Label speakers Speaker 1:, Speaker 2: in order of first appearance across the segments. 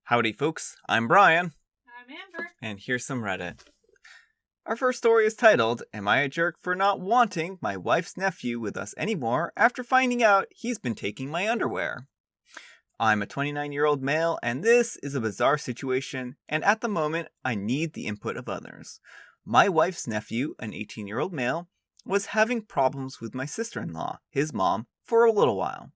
Speaker 1: Howdy folks, I'm Brian,
Speaker 2: I'm Amber.
Speaker 1: and here's some Reddit. Our first story is titled, Am I a Jerk for Not Wanting My Wife's Nephew with Us Anymore After Finding Out He's Been Taking My Underwear? I'm a 29-year-old male, and this is a bizarre situation, and at the moment, I need the input of others. My wife's nephew, an 18-year-old male, was having problems with my sister-in-law, his mom, for a little while.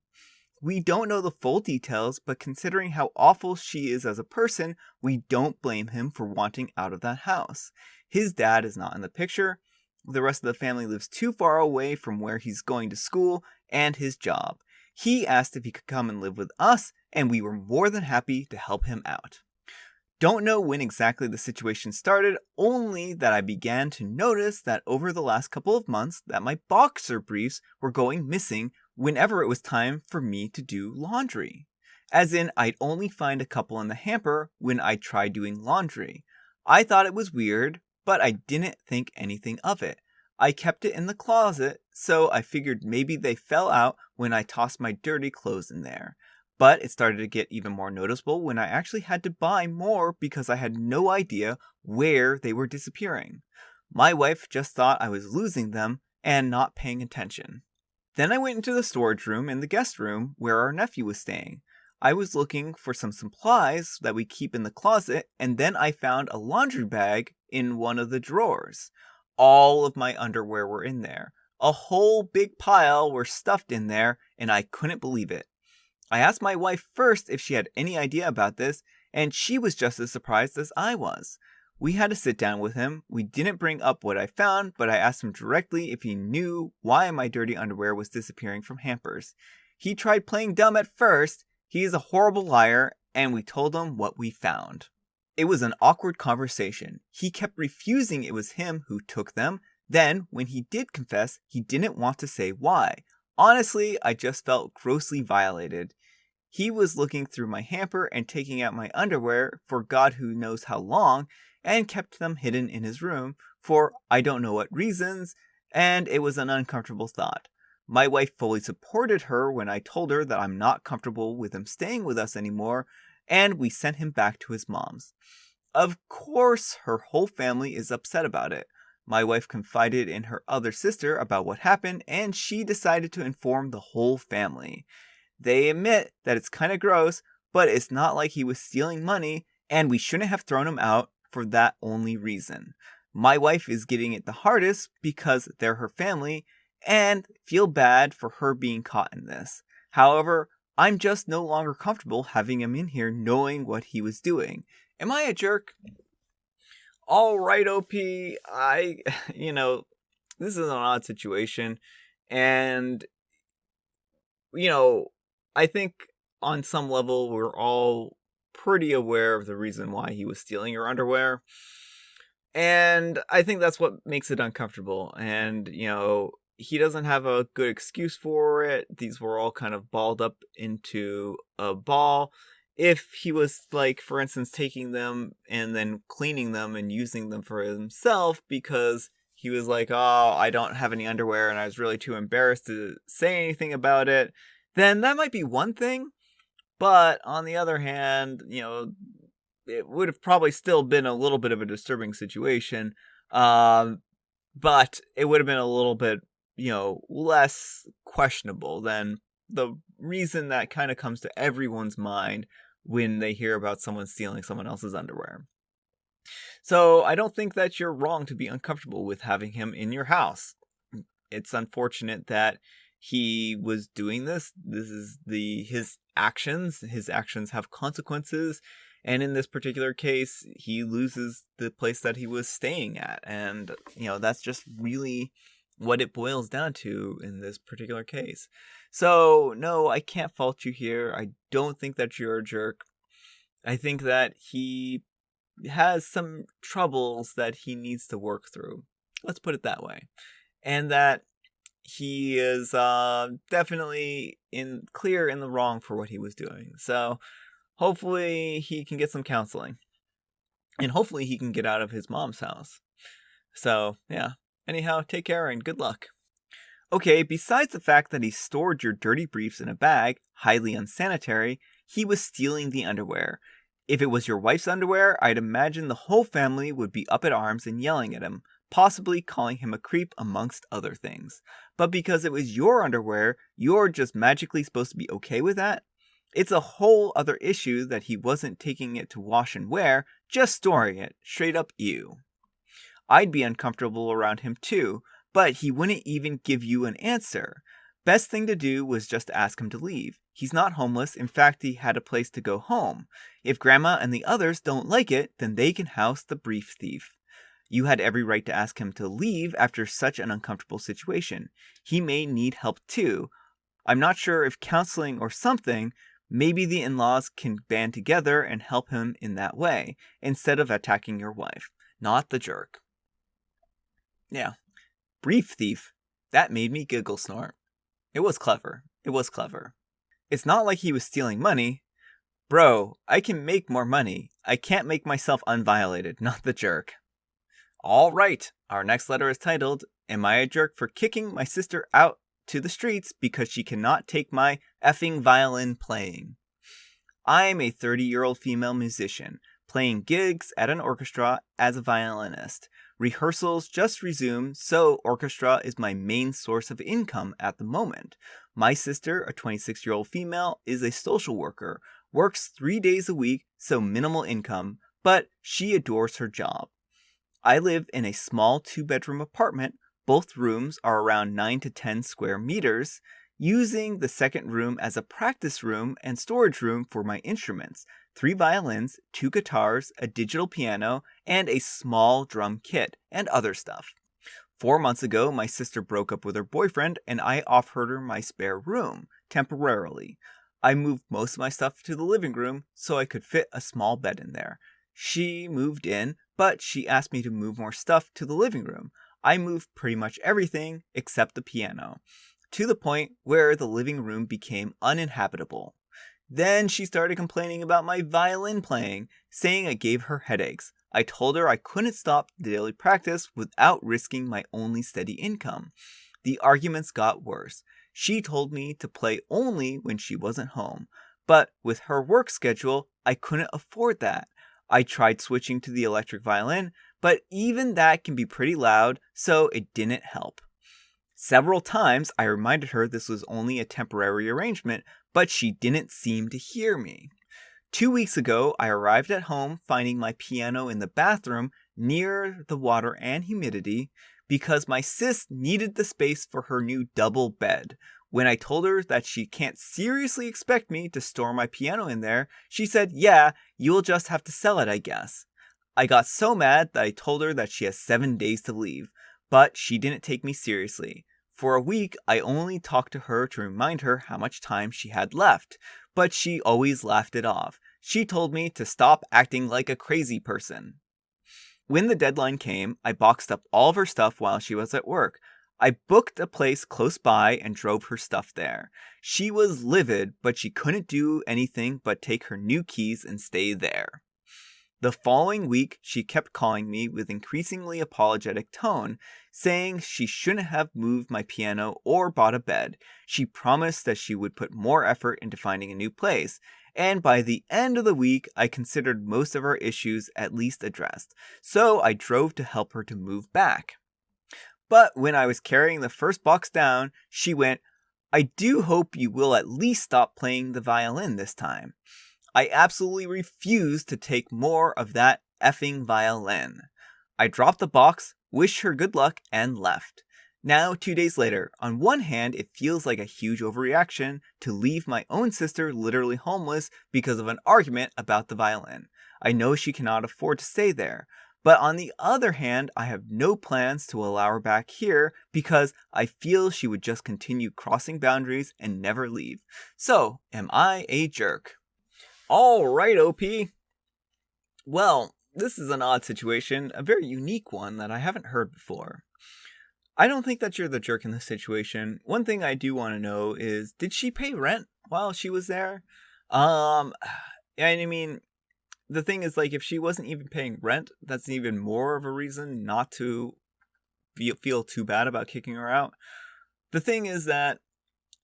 Speaker 1: We don't know the full details, but considering how awful she is as a person, we don't blame him for wanting out of that house. His dad is not in the picture. The rest of the family lives too far away from where he's going to school and his job. He asked if he could come and live with us, and we were more than happy to help him out. Don't know when exactly the situation started, only that I began to notice that over the last couple of months that my boxer briefs were going missing whenever it was time for me to do laundry. As in, I'd only find a couple in the hamper when I tried doing laundry. I thought it was weird, but I didn't think anything of it. I kept it in the closet, so I figured maybe they fell out when I tossed my dirty clothes in there. But it started to get even more noticeable when I actually had to buy more because I had no idea where they were disappearing. My wife just thought I was losing them and not paying attention. Then I went into the storage room in the guest room where our nephew was staying. I was looking for some supplies that we keep in the closet, and then I found a laundry bag in one of the drawers. All of my underwear were in there. A whole big pile were stuffed in there, and I couldn't believe it. I asked my wife first if she had any idea about this, and she was just as surprised as I was. We had to sit down with him. We didn't bring up what I found, but I asked him directly if he knew why my dirty underwear was disappearing from hampers. He tried playing dumb at first. He is a horrible liar, and we told him what we found. It was an awkward conversation. He kept refusing it was him who took them. Then, when he did confess, he didn't want to say why. Honestly, I just felt grossly violated. He was looking through my hamper and taking out my underwear for God who knows how long, and kept them hidden in his room for I don't know what reasons, and it was an uncomfortable thought. My wife fully supported her when I told her that I'm not comfortable with him staying with us anymore, and we sent him back to his mom's. Of course, her whole family is upset about it. My wife confided in her other sister about what happened, and she decided to inform the whole family. They admit that it's kind of gross, but it's not like he was stealing money, and we shouldn't have thrown him out for that only reason. My wife is getting it the hardest because they're her family, and feel bad for her being caught in this. However, I'm just no longer comfortable having him in here knowing what he was doing. Am I a jerk? Alright, OP, this is an odd situation, and, I think on some level we're all pretty aware of the reason why he was stealing your underwear. And I think that's what makes it uncomfortable. And, he doesn't have a good excuse for it. These were all kind of balled up into a ball. If he was, like, for instance, taking them and then cleaning them and using them for himself because he was like, oh, I don't have any underwear and I was really too embarrassed to say anything about it, then that might be one thing. But on the other hand, it would have probably still been a little bit of a disturbing situation. But it would have been a little bit, less questionable than the reason that kind of comes to everyone's mind when they hear about someone stealing someone else's underwear. So I don't think that you're wrong to be uncomfortable with having him in your house. It's unfortunate that he was doing this. This is his actions. His actions have consequences. And in this particular case, he loses the place that he was staying at. And, that's just really what it boils down to in this particular case. So, no, I can't fault you here. I don't think that you're a jerk. I think that he has some troubles that he needs to work through. Let's put it that way. And that he is definitely clear in the wrong for what he was doing. So hopefully he can get some counseling. And hopefully he can get out of his mom's house. So, yeah. Anyhow, take care and good luck. Okay, besides the fact that he stored your dirty briefs in a bag, highly unsanitary, he was stealing the underwear. If it was your wife's underwear, I'd imagine the whole family would be up at arms and yelling at him, possibly calling him a creep amongst other things. But because it was your underwear, you're just magically supposed to be okay with that? It's a whole other issue that he wasn't taking it to wash and wear, just storing it. Straight up ew. I'd be uncomfortable around him too, but he wouldn't even give you an answer. Best thing to do was just to ask him to leave. He's not homeless, in fact he had a place to go home. If Grandma and the others don't like it, then they can house the brief thief. You had every right to ask him to leave after such an uncomfortable situation. He may need help too. I'm not sure if counseling or something. Maybe the in-laws can band together and help him in that way, instead of attacking your wife. Not the jerk. Yeah. Brief thief. That made me giggle snort. It was clever. It's not like he was stealing money. Bro, I can make more money. I can't make myself unviolated, not the jerk. Alright, our next letter is titled, Am I a Jerk for Kicking My Sister Out to the Streets Because She Cannot Take My Effing Violin Playing? I'm a 30-year-old female musician, playing gigs at an orchestra as a violinist. Rehearsals just resumed, so orchestra is my main source of income at the moment. My sister, a 26-year-old female, is a social worker, works 3 days a week, so minimal income, but she adores her job. I live in a small 2-bedroom apartment. Both rooms are around 9 to 10 square meters, using the second room as a practice room and storage room for my instruments. 3 violins, 2 guitars, a digital piano, and a small drum kit, and other stuff. 4 months ago, my sister broke up with her boyfriend, and I offered her my spare room, temporarily. I moved most of my stuff to the living room, so I could fit a small bed in there. She moved in, but she asked me to move more stuff to the living room. I moved pretty much everything, except the piano, to the point where the living room became uninhabitable. Then she started complaining about my violin playing, saying I gave her headaches. I told her I couldn't stop the daily practice without risking my only steady income. The arguments got worse. She told me to play only when she wasn't home, but with her work schedule, I couldn't afford that. I tried switching to the electric violin, but even that can be pretty loud, so it didn't help. Several times I reminded her this was only a temporary arrangement, but she didn't seem to hear me. 2 weeks ago, I arrived at home finding my piano in the bathroom near the water and humidity because my sis needed the space for her new double bed. When I told her that she can't seriously expect me to store my piano in there, she said, yeah, you'll just have to sell it, I guess. I got so mad that I told her that she has 7 days to leave, but she didn't take me seriously. For a week, I only talked to her to remind her how much time she had left, but she always laughed it off. She told me to stop acting like a crazy person. When the deadline came, I boxed up all of her stuff while she was at work. I booked a place close by and drove her stuff there. She was livid, but she couldn't do anything but take her new keys and stay there. The following week, she kept calling me with increasingly apologetic tone, saying she shouldn't have moved my piano or bought a bed. She promised that she would put more effort into finding a new place, and by the end of the week, I considered most of our issues at least addressed, so I drove to help her to move back. But when I was carrying the first box down, she went, I do hope you will at least stop playing the violin this time. I absolutely refused to take more of that effing violin. I dropped the box, wished her good luck, and left. Now, 2 days later, on one hand, it feels like a huge overreaction to leave my own sister literally homeless because of an argument about the violin. I know she cannot afford to stay there. But on the other hand, I have no plans to allow her back here because I feel she would just continue crossing boundaries and never leave. So, am I a jerk? Alright, OP. Well, this is an odd situation, a very unique one that I haven't heard before. I don't think that you're the jerk in this situation. One thing I do want to know is, did she pay rent while she was there? And I mean, the thing is, like, if she wasn't even paying rent, that's even more of a reason not to feel too bad about kicking her out. The thing is that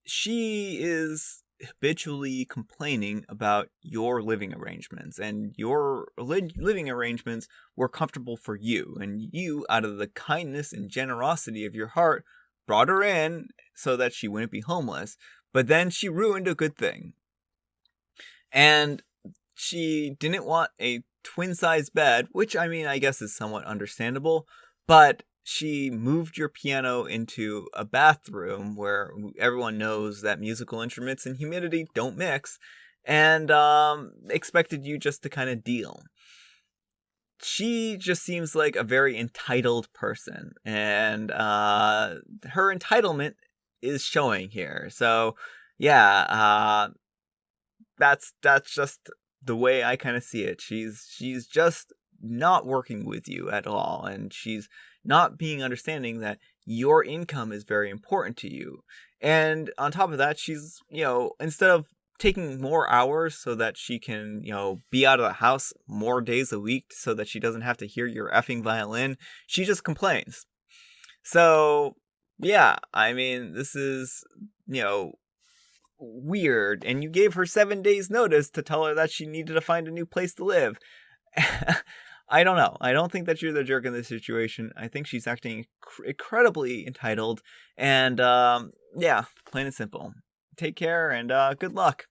Speaker 1: she is habitually complaining about your living arrangements, and your living arrangements were comfortable for you, and you, out of the kindness and generosity of your heart, brought her in so that she wouldn't be homeless. But then she ruined a good thing. And she didn't want a twin-size bed, which, I mean, I guess is somewhat understandable, but she moved your piano into a bathroom where everyone knows that musical instruments and humidity don't mix, and expected you just to kind of deal. She just seems like a very entitled person, and her entitlement is showing here. So, yeah, that's just the way I kind of see it. She's just not working with you at all, and she's not being understanding that your income is very important to you. And on top of that, she's, instead of taking more hours so that she can, be out of the house more days a week so that she doesn't have to hear your effing violin, she just complains. So, yeah, I mean, this is, weird. And you gave her 7 days notice to tell her that she needed to find a new place to live. I don't know. I don't think that you're the jerk in this situation. I think she's acting incredibly entitled. And, yeah, plain and simple. Take care and good luck.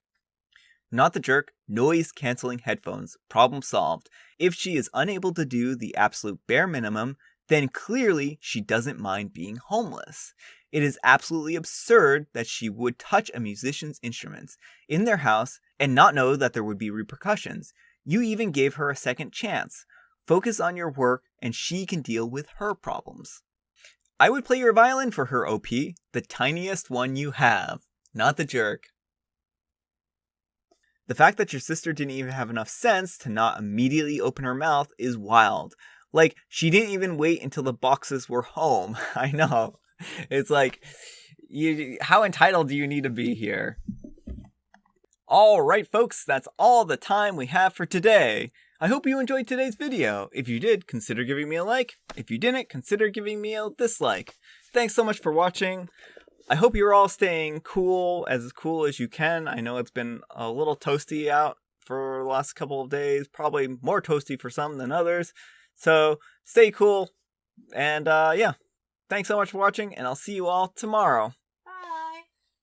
Speaker 1: Not the jerk, noise-canceling headphones. Problem solved. If she is unable to do the absolute bare minimum, then clearly she doesn't mind being homeless. It is absolutely absurd that she would touch a musician's instruments in their house and not know that there would be repercussions. You even gave her a second chance. Focus on your work and she can deal with her problems. I would play your violin for her, OP, the tiniest one you have. Not the jerk. The fact that your sister didn't even have enough sense to not immediately open her mouth is wild. Like, she didn't even wait until the boxes were home. I know. It's like, how entitled do you need to be here? Alright folks, that's all the time we have for today. I hope you enjoyed today's video. If you did, consider giving me a like. If you didn't, consider giving me a dislike. Thanks so much for watching. I hope you're all staying cool as you can. I know it's been a little toasty out for the last couple of days. Probably more toasty for some than others. So stay cool. And yeah, thanks so much for watching, and I'll see you all tomorrow.